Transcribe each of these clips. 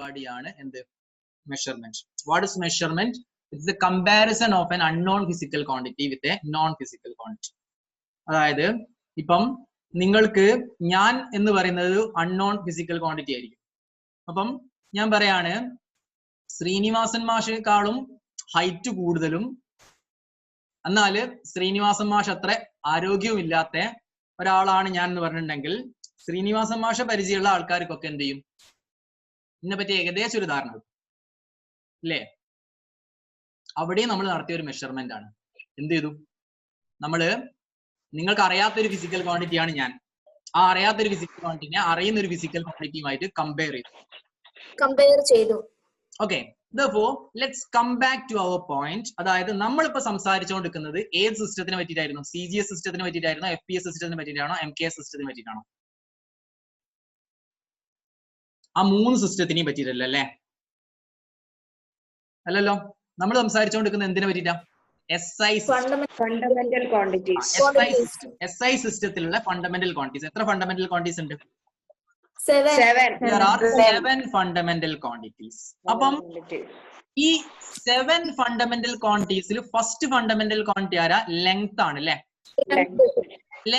പരിപാടിയാണ് എന്ത് measurement. What is measurement? It's the comparison of an unknown physical quantity with a non physical quantity. അതായത് ഇപ്പം നിങ്ങൾക്ക് ഞാൻ എന്ന് പറയുന്നത് അൺനോൺ ഫിസിക്കൽ ക്വാണ്ടിറ്റി ആയിരിക്കും. അപ്പം ഞാൻ പറയാണ് ശ്രീനിവാസൻ മാഷിനേക്കാളും ഹൈറ്റ് കൂടുതലും എന്നാല് ശ്രീനിവാസൻ മാഷ് അത്ര ആരോഗ്യവുമില്ലാത്ത ഒരാളാണ് ഞാൻ എന്ന് പറഞ്ഞിട്ടുണ്ടെങ്കിൽ ശ്രീനിവാസൻ മാഷ പരിചയമുള്ള ആൾക്കാർക്കൊക്കെ എന്ത് ചെയ്യും? ഇതിനെ പറ്റി ഏകദേശം ഒരു ധാരണ അല്ലേ? അവിടെയും നമ്മൾ നടത്തിയ ഒരു മെഷർമെന്റ് ആണ്. എന്ത് ചെയ്തു? നിങ്ങൾക്ക് അറിയാത്തൊരു ഫിസിക്കൽ ക്വാണ്ടിറ്റിയാണ് ഞാൻ. ആ അറിയാത്തൊരു ഫിസിക്കൽ ക്വാണ്ടിറ്റിനെ അറിയുന്ന ഒരു ഫിസിക്കൽ ക്വാണ്ടിറ്റിയുമായിട്ട് കമ്പയർ ചെയ്തു. Okay, therefore let's come back to our point. അതായത് നമ്മളിപ്പോ സംസാരിച്ചുകൊണ്ടിരിക്കുന്നത് ഏത് സിസ്റ്റത്തിനെ പറ്റിയിട്ടായിരുന്നു? CGS സിസ്റ്റത്തിനെ പറ്റിയിട്ടായിരുന്നോ? FPS സിസ്റ്റത്തിനെ പറ്റിയിട്ടാണോ? MKS സിസ്റ്റത്തിനെ പറ്റിയിട്ടാണോ? ആ മൂന്ന് സിസ്റ്റത്തിനെയും പറ്റിയിട്ടല്ല അല്ലേ? അല്ലല്ലോ. നമ്മൾ സംസാരിച്ചുകൊണ്ടിരിക്കുന്നത് എന്തിനെ പറ്റിയിട്ടാ? Fundamental quantities. SI സിസ്റ്റത്തിലുള്ള ഫണ്ടമെന്റൽ ക്വാണ്ടിറ്റീസ്. എത്ര ഫണ്ടമെന്റൽ ക്വാണ്ടിറ്റീസ് ഉണ്ട്? 7. There are 7 fundamental quantities. അപ്പം ഈ 7 ഫണ്ടമെന്റൽ ക്വാണ്ടിറ്റീസിൽ ഫസ്റ്റ് ഫണ്ടമെന്റൽ ക്വാണ്ടിറ്റി ആരാ? ലെങ്ത് ആണ് അല്ലെ?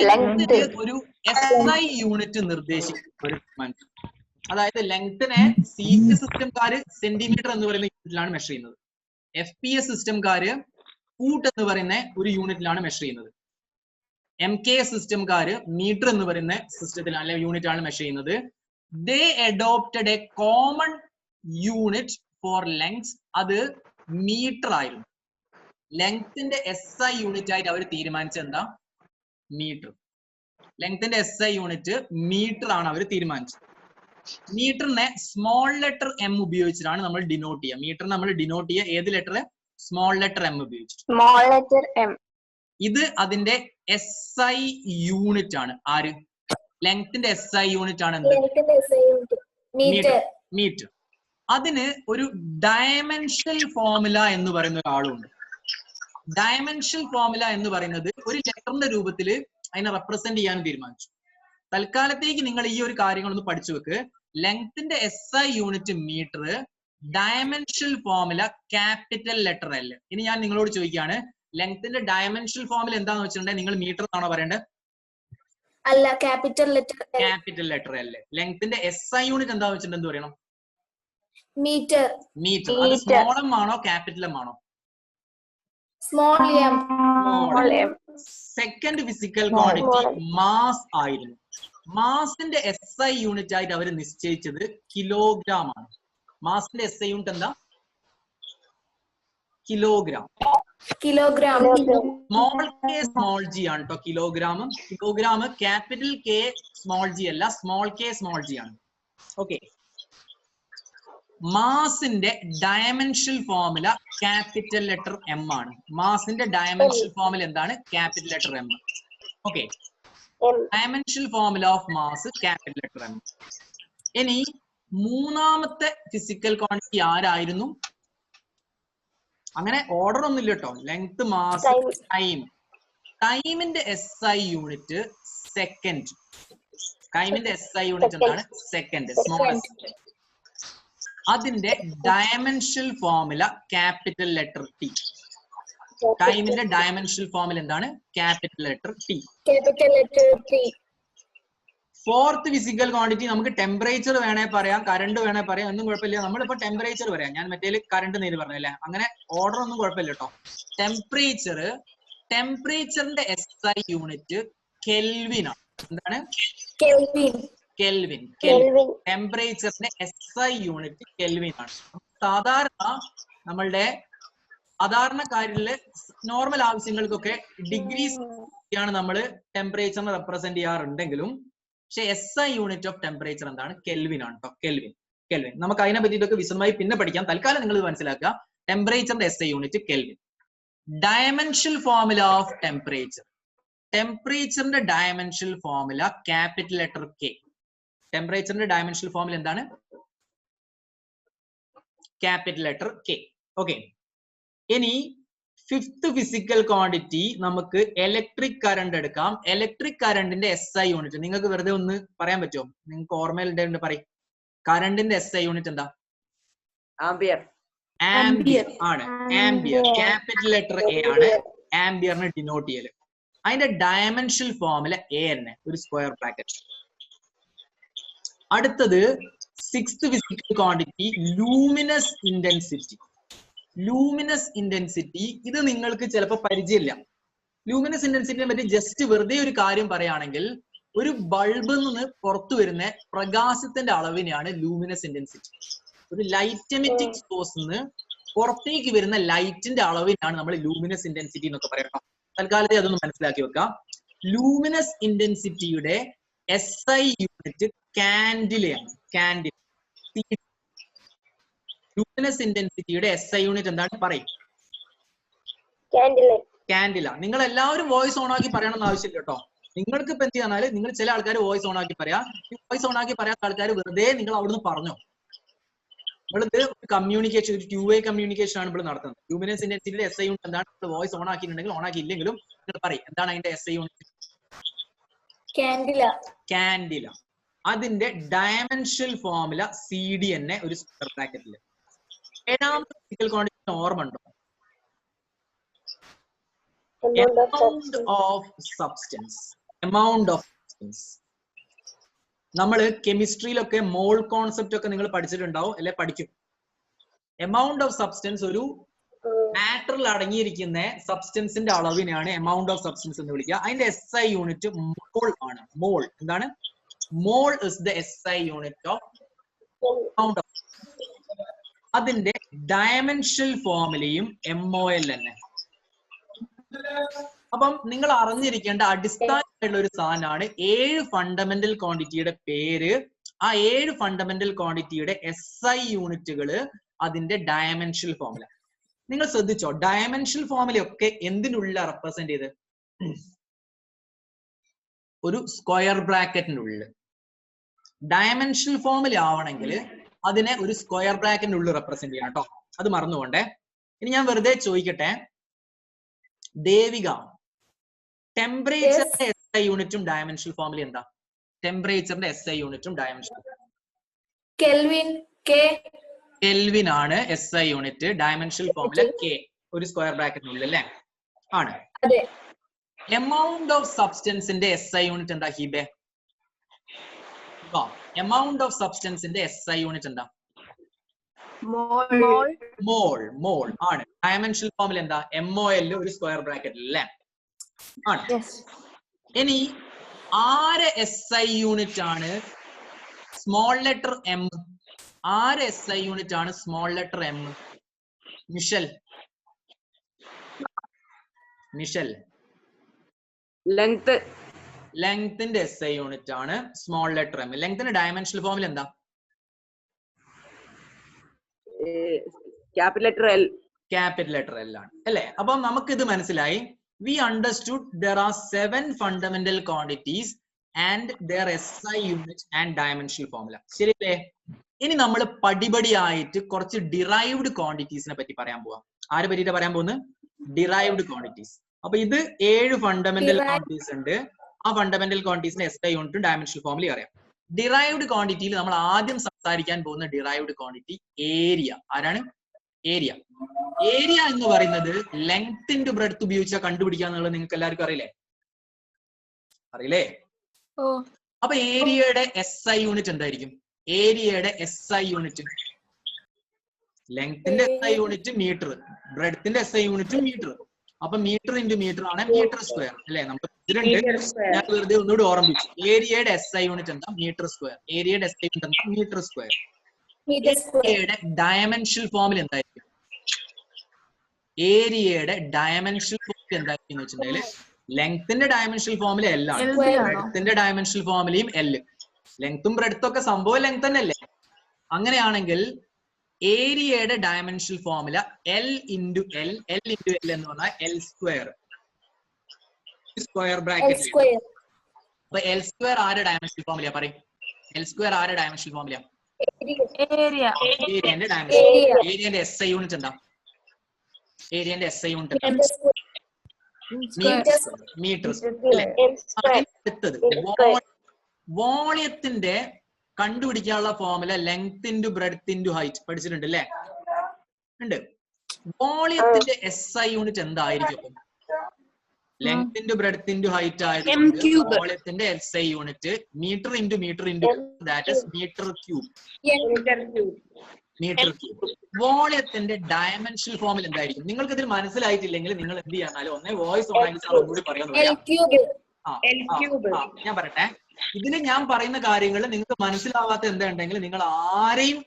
ലെങ്ത് ഒരു SI യൂണിറ്റ് നിർദ്ദേശിക്കും. അതായത് ലെങ്തിനെ CGS സിസ്റ്റംകാര് സെന്റിമീറ്റർ എന്ന് പറയുന്ന യൂണിറ്റിലാണ് മെഷർ ചെയ്യുന്നത്. FPS സിസ്റ്റംകാര് ഫൂട്ട് എന്ന് പറയുന്ന ഒരു യൂണിറ്റിലാണ് മെഷർ ചെയ്യുന്നത്. MKS സിസ്റ്റംകാര് മീറ്റർ എന്ന് പറയുന്ന സിസ്റ്റത്തിൽ അല്ലെ യൂണിറ്റ് ആണ് മെഷർ ചെയ്യുന്നത്. They adopted a common unit for length. അത് മീറ്റർ ആയിരുന്നു. ലെങ്ത്തിന്റെ SI യൂണിറ്റ് ആയിട്ട് അവർ തീരുമാനിച്ചത് എന്താ? മീറ്റർ. ലെങ്ത്തിന്റെ SI യൂണിറ്റ് മീറ്റർ ആണ് അവർ തീരുമാനിച്ചത്. മീറ്ററിനെ സ്മോൾ ലെറ്റർ M ഉപയോഗിച്ചിട്ടാണ് നമ്മൾ ഡിനോട്ട് ചെയ്യുക. മീറ്റർ നമ്മൾ ഡിനോട്ട് ചെയ്യുക ഏത് ലെറ്റർ? സ്മോൾ ലെറ്റർ M ഉപയോഗിച്ചിട്ട്. ഇത് അതിന്റെ SI യൂണിറ്റ് ആണ്. ആര്? ലെങ്ത്തിന്റെ SI യൂണിറ്റ് ആണ് എന്ത്? മീറ്റർ. അതിന് ഒരു ഡയമെൻഷണൽ ഫോർമുല എന്ന് പറയുന്ന ഒരാളുണ്ട്. ഡയമെൻഷണൽ ഫോർമുല എന്ന് പറയുന്നത് ഒരു ലെറ്ററിന്റെ രൂപത്തിൽ അതിനെ റെപ്രസെന്റ് ചെയ്യാൻ തീരുമാനിച്ചു. തൽക്കാലത്തേക്ക് നിങ്ങൾ ഈ ഒരു കാര്യങ്ങളൊന്ന് പഠിച്ചു വെക്ക്. ലെങ്ത്തിന്റെ SI unit metre, dimensional formula capital letter L. ഇനി ഞാൻ നിങ്ങളോട് ചോദിക്കുകയാണ്, ലെങ്ത്തിന്റെ ഡയമെൻഷണൽ ഫോർമുല എന്താന്ന് വെച്ചിട്ടുണ്ടെങ്കിൽ നിങ്ങൾ മീറ്റർ എന്നാണോ പറയേണ്ടത്? അല്ല, ക്യാപിറ്റൽ ലെറ്റർ L. ലെങ്ത്തിന്റെ SI യൂണിറ്റ് എന്താ വെച്ചിട്ടുണ്ടെങ്കിൽ എന്ത് പറയണം? മീറ്റർ. അത് സ്മോൾ M ആണോ ക്യാപിറ്റൽ M ആണോ? Small M. Second physical quantity mass ആയിരുന്നു. മാസിന്റെ SI യൂണിറ്റ് ആയിട്ട് അവർ നിശ്ചയിച്ചത് കിലോഗ്രാം ആണ്. മാസിന്റെ SI യൂണിറ്റ് എന്താ? Kilogram. Small K small G ആണ് കേട്ടോ kilogram. Capital K small G അല്ല, സ്മോൾ K സ്മോൾ G ആണ്. ഓക്കെ. മാസിന്റെ dimensional formula capital letter M ആണ്. മാസിന്റെ ഡയമെൻഷണൽ ഫോർമുല എന്താണ്? Capital letter M. Okay. Dimensional formula of mass capital letter M. ഇനി മൂന്നാമത്തെ ഫിസിക്കൽ ക്വാണ്ടിറ്റി ആരായിരുന്നു? അങ്ങനെ ഓർഡർ ഒന്നും ഇല്ല കേട്ടോ. Length, mass, time. ടൈമിന്റെ SI യൂണിറ്റ് സെക്കൻഡ്. ടൈമിന്റെ SI യൂണിറ്റ് എന്താണ്? Second, smallest. അതിന്റെ dimensional formula capital letter T. ടൈമിന്റെ ഡയമെൻഷണൽ ഫോർമുല എന്താണ്? Capital letter T. Fourth physical quantity നമുക്ക് ടെമ്പറേച്ചർ വേണേ പറയാം, കറണ്ട് വേണേ പറയാം, ഒന്നും കുഴപ്പമില്ല. നമ്മളിപ്പോ ടെമ്പറേച്ചർ പറയാം. ഞാൻ മറ്റേ കറണ്ട് നേരി പറഞ്ഞല്ലേ, അങ്ങനെ ഓർഡർ ഒന്നും കുഴപ്പമില്ല കേട്ടോ. ടെമ്പറേച്ചറിന്റെ SI യൂണിറ്റ് കെൽവിൻ ആണ്. എന്താണ്? കെൽവിൻ. ടെമ്പറേച്ചറിന്റെ SI യൂണിറ്റ് കെൽവിൻ ആണ്. സാധാരണ കാര്യത്തില് നോർമൽ ആവശ്യങ്ങൾക്കൊക്കെ ഡിഗ്രീസ് ആണ് നമ്മൾ ടെമ്പറേച്ചറിനെ റെപ്രസെന്റ് ചെയ്യാറുണ്ടെങ്കിലും, പക്ഷെ SI യൂണിറ്റ് ഓഫ് ടെമ്പറേച്ചർ എന്താണ്? കെൽവിൻ ആണ് കേട്ടോ. കെൽവിൻ. നമുക്ക് അതിനെ പറ്റിയിട്ടൊക്കെ വിശദമായി പിന്നെ പഠിക്കാം. തൽക്കാലം നിങ്ങൾ ഇത് മനസ്സിലാക്കുക. ടെമ്പറേച്ചറിന്റെ SI unit kelvin. Dimensional formula of ടെമ്പറേച്ചറിന്റെ dimensional formula capital letter K. ടെമ്പറേച്ചറിന്റെ ഡയമെൻഷണൽ ഫോർമുല എന്താണ്? Capital letter K. ഓക്കെ. ഇനി ഫിഫ്ത് ഫിസിക്കൽ ക്വാണ്ടിറ്റി നമുക്ക് ഇലക്ട്രിക് കറണ്ട് എടുക്കാം. ഇലക്ട്രിക് കറണ്ടിന്റെ SI യൂണിറ്റ് നിങ്ങൾക്ക് വെറുതെ ഒന്ന് പറയാൻ പറ്റുമോ? നിങ്ങൾക്ക് ഓർമ്മയിലുണ്ട് പറയും. കറണ്ടിന്റെ SI യൂണിറ്റ് എന്താ? ആംബിയർ ആംബിയർ ആണ്. ആംബിയർ ക്യാപിറ്റൽ ലെറ്റർ എ ആണ് ആംബിയറിനെ ഡിനോട്ട് ചെയ്യല്. അതിന്റെ ഡയമെൻഷണൽ ഫോർമുല എ തന്നെ, ഒരു സ്ക്വയർ ബ്രാക്കറ്റ്. അടുത്തത് sixth physical quantity luminous intensity. Luminous intensity ഇത് നിങ്ങൾക്ക് ചിലപ്പോൾ പരിചയമില്ല. ലൂമിനസ് ഇന്റൻസിറ്റിനെ പറ്റി ജസ്റ്റ് വെറുതെ ഒരു കാര്യം പറയുകയാണെങ്കിൽ, ഒരു ബൾബിൽ നിന്ന് പുറത്തു വരുന്ന പ്രകാശത്തിന്റെ അളവിനെയാണ് ലൂമിനസ് ഇന്റൻസിറ്റി. ഒരു ലൈറ്റ് എമിറ്റിംഗ് സോഴ്സ് നിന്ന് പുറത്തേക്ക് വരുന്ന ലൈറ്റിന്റെ അളവിനാണ് നമ്മൾ ലൂമിനസ് ഇന്റൻസിറ്റി എന്നൊക്കെ പറയണം. തൽക്കാലത്തെ അതൊന്ന് മനസ്സിലാക്കി വെക്കാം. ലൂമിനസ് ഇന്റൻസിറ്റിയുടെ SI യൂണിറ്റ് കാൻഡിലയാണ്. കാൻഡില. ലൂമിനസ് ഇന്റൻസിറ്റിയുടെ SI യൂണിറ്റ് എന്താണ് പറയും? കാൻഡില. നിങ്ങൾ എല്ലാവരും വോയിസ് ഓൺ ആക്കി പറയണമെന്ന് ആവശ്യമില്ല കേട്ടോ. നിങ്ങൾക്ക് ഇപ്പൊ എന്ത് ചെയ്യാന്നാല്, നിങ്ങൾ ചില ആൾക്കാർ വോയിസ് ഓൺ ആക്കി പറയാം. ഈ വോയിസ് ഓൺ ആക്കി പറയാത്ത ആൾക്കാർ വെറുതെ നിങ്ങൾ അവിടുന്ന് പറഞ്ഞോ. നമ്മളിത് കമ്മ്യൂണിക്കേഷൻ, ഒരു 2-way കമ്മ്യൂണിക്കേഷൻ ആണ് ഇപ്പോൾ നടത്തുന്നത്. ലൂമിനസ് ഇന്റൻസിറ്റിയുടെ SI യൂണിറ്റ് എന്താണ്? വോയിസ് ഓൺ ആക്കിയിട്ടുണ്ടെങ്കിൽ, ഓൺ ആക്കിയില്ലെങ്കിലും നിങ്ങൾ പറയും എന്താണ് അതിന്റെ SI യൂണിറ്റ്? കാൻഡില. അതിന്റെ ഡയമെൻഷണൽ ഫോർമുല CD തന്നെ, ഒരു സ്ക്വയർ ബ്രാക്കറ്റിൽ. ഏഴാമത്തെ ഫിസിക്കൽ ക്വാണ്ടിറ്റി ഓർമ്മ ഉണ്ടോ? Amount of substance. Amount of substance. നമ്മള് കെമിസ്ട്രിയിലൊക്കെ മോൾ കോൺസെപ്റ്റ് ഒക്കെ നിങ്ങൾ പഠിച്ചിട്ടുണ്ടാവും, അല്ലെ? പഠിക്കും. എമൗണ്ട് ഓഫ് സബ്സ്റ്റൻസ്, ഒരു മാറ്ററിൽ അടങ്ങിയിരിക്കുന്ന സബ്സ്റ്റൻസിന്റെ അളവിനെയാണ് എമൗണ്ട് ഓഫ് സബ്സ്റ്റൻസ് എന്ന് വിളിക്കുക. അതിന്റെ SI യൂണിറ്റ് മോൾ ആണ്. മോൾ എന്താണ്? Mole is the SI unit of amount of. അതിന്റെ ഡയമെൻഷണൽ ഫോർമുലയും MOL തന്നെ. അപ്പം നിങ്ങൾ അറിഞ്ഞിരിക്കേണ്ട അടിസ്ഥാനമായിട്ടുള്ള ഒരു സാധനമാണ് 7 ഫണ്ടമെന്റൽ ക്വാണ്ടിറ്റിയുടെ പേര്. ആ 7 ഫണ്ടമെന്റൽ ക്വാണ്ടിറ്റിയുടെ SI യൂണിറ്റുകള്, അതിന്റെ ഡയമെൻഷണൽ ഫോർമുല. നിങ്ങൾ ശ്രദ്ധിച്ചോ, ഡയമെൻഷണൽ ഫോർമുല ഒക്കെ എന്തിനുള്ള റെപ്രസെന്റ് ചെയ്ത്? ഒരു സ്ക്വയർ ബ്രാക്കറ്റിനുള്ളിൽ. ഡയമെൻഷണൽ ഫോർമുല ആവണമെങ്കിൽ അതിനെ ഒരു സ്ക്വയർ ബ്രാക്കറ്റിനുള്ളിൽ റെപ്രസെന്റ് ചെയ്യണം കേട്ടോ. അത് മറന്നുകൊണ്ടേ. ഇനി ഞാൻ വെറുതെ ചോദിക്കട്ടെ, ദേവിക, ടെമ്പറേച്ചറിന്റെ SI യൂണിറ്റും ഡയമെൻഷണൽ ഫോർമുല എന്താ? ടെമ്പറേച്ചറിന്റെ SI യൂണിറ്റും ഡയമെൻഷണൽ കെൽവിൻ ആണ് SI unit. Dimensional formula K, ഒരു സ്ക്വയർ ബ്രാക്കറ്റിനുള്ളിൽ അല്ലേ? ആണ്. എമൗണ്ട് ഓഫ് സബ്സ്റ്റൻസിന്റെ SI യൂണിറ്റ് എന്താ ഹീബെ? എമൗണ്ട് ഓഫ് സബ്സ്റ്റൻസിന്റെ SI യൂണിറ്റ് എന്താ? മോൾ ആണ്. ഡയമെൻഷണൽ ഫോർമുല എന്താ? MOL, ഒരു സ്ക്വയർ ബ്രാക്കറ്റിൽ അല്ലേ? ആണ്. ഇനി ആര് SI യൂണിറ്റ് ആണ് സ്മോൾ ലെറ്റർ M? ആര് SI യൂണിറ്റ് ആണ് സ്മോൾ ലെറ്റർ M? മിഷൽ. ലെങ്ത്തിന്റെ SI യൂണിറ്റ് ആണ് സ്മോൾ ലെറ്റർ M. ലെങ്ത്തിന്റെ ഡയമെൻഷണൽ ഫോർമുല എന്താ? ക്യാപിറ്റൽ ലെറ്റർ L ആണ് അല്ലേ? അപ്പം നമുക്ക് ഇത് മനസ്സിലായി. We understood there are 7 fundamental quantities and their SI unit and dimensional formula. ശരിയല്ലേ? ഇനി നമ്മൾ പടിപടിയായിട്ട് കുറച്ച് ഡിറൈവ്ഡ് ക്വാണ്ടിറ്റീസിനെ പറ്റി പറയാൻ പോവാം. ആരെ പറ്റിയിട്ട് പറയാൻ പോകുന്നത്? Derived quantities. അപ്പൊ ഇത് 7 ഫണ്ടമെന്റൽ ക്വാണ്ടിറ്റീസ് ഉണ്ട്. ആ ഫണ്ടമെന്റൽ ക്വാണ്ടിറ്റീസിന്റെ SI യൂണിറ്റും ഡയമെൻഷണൽ ഫോർമുലയും അറിയാം. ഡിറൈവ്ഡ് ക്വാണ്ടിറ്റിയിൽ നമ്മൾ ആദ്യം സംസാരിക്കാൻ പോകുന്ന ഡിറൈവ്ഡ് ക്വാണ്ടിറ്റി ഏരിയ. ആരാണ്? ഏരിയ. ഏരിയ എന്ന് പറയുന്നത് ലെങ്ത് ഇൻറ്റു ബ്രെഡ്ത്ത് ഉപയോഗിച്ചാൽ കണ്ടുപിടിക്കുക എന്നുള്ളത് നിങ്ങൾക്ക് എല്ലാവർക്കും അറിയില്ലേ? അപ്പൊ ഏരിയയുടെ SI യൂണിറ്റ് എന്തായിരിക്കും? ഏരിയയുടെ SI യൂണിറ്റ്, ലെങ്ത്തിന്റെ SI യൂണിറ്റ് മീറ്റർ, ബ്രെഡ്ത്തിന്റെ SI യൂണിറ്റ് മീറ്റർ. അപ്പൊ മീറ്റർ ഇൻറ്റു മീറ്റർ ആണ് മീറ്റർ സ്ക്വയർ അല്ലെ? നമുക്ക് ഞാൻ വെറുതെ ഒന്നുകൂടി ഓർമ്മിച്ചു. ഏരിയയുടെ SI യൂണിറ്റ് എന്താ? Metre square. ഏരിയയുടെ SI യൂണിറ്റ് എന്താ? Metre square. ഏരിയയുടെ ഡയമെൻഷനൽ ഫോർമുല എന്തായിരിക്കും? ഏരിയയുടെ ഡയമെൻഷണൽ ഫോർമുല എന്തായിരിക്കും എന്ന് വെച്ചിട്ടുണ്ടെങ്കിൽ ലെങ്ത്തിന്റെ ഡയമെൻഷണൽ ഫോർമുല L ആണ്. ബ്രെഡ്ത്തിന്റെ ഡയമെൻഷണൽ ഫോർമുലയും L. ലെങ്ത്തും ബ്രെഡ്ത്തും ഒക്കെ സംഭവം ലെങ്ത് തന്നെ അല്ലേ? അങ്ങനെയാണെങ്കിൽ ഏരിയയുടെ dimensional formula L into L എന്ന് പറഞ്ഞാൽ L സ്ക്വയർ. Square bracket. അപ്പൊ L സ്ക്വയർ ആരുടെ ഡയമെൻഷണൽ ഫോർമുല പറയും? L സ്ക്വയർ ആരുടെ ഡയമെൻഷണൽ ഫോർമുല? ഏരിയന്റെ ഡയമെൻഷൻ. ഏരിയന്റെ SI യൂണിറ്റ് എന്താ? ഏരിയന്റെ SI യൂണിറ്റ് മീറ്റർ. അടുത്തത് വോളിയത്തിന്റെ കണ്ടുപിടിക്കാനുള്ള formula length into breadth into height പഠിച്ചിട്ടുണ്ട് അല്ലേ? ഉണ്ട്. വോളിയത്തിന്റെ SI യൂണിറ്റ് എന്തായിരിക്കും? Length into breadth into height ആയതുകൊണ്ട് വോളിയത്തിന്റെ SI unit metre into that is metre cube. Metre cube. വോളിയത്തിന്റെ dimensional ഫോമിൽ എന്തായിരിക്കും? നിങ്ങൾക്ക് ഇതിൽ മനസ്സിലായിട്ടില്ലെങ്കിൽ നിങ്ങൾ എന്ത് ചെയ്യാന്നാലും ഒന്നേ വോയിസ് ഓൺ ആക്കി സാർ ഒന്നുകൂടി പറയാന്ന് പറയാം. ഞാൻ പറയട്ടെ, ഇതിന് ഞാൻ പറയുന്ന കാര്യങ്ങൾ നിങ്ങൾക്ക് മനസ്സിലാവാത്ത എന്തുണ്ടെങ്കിൽ നിങ്ങൾ ആരെയും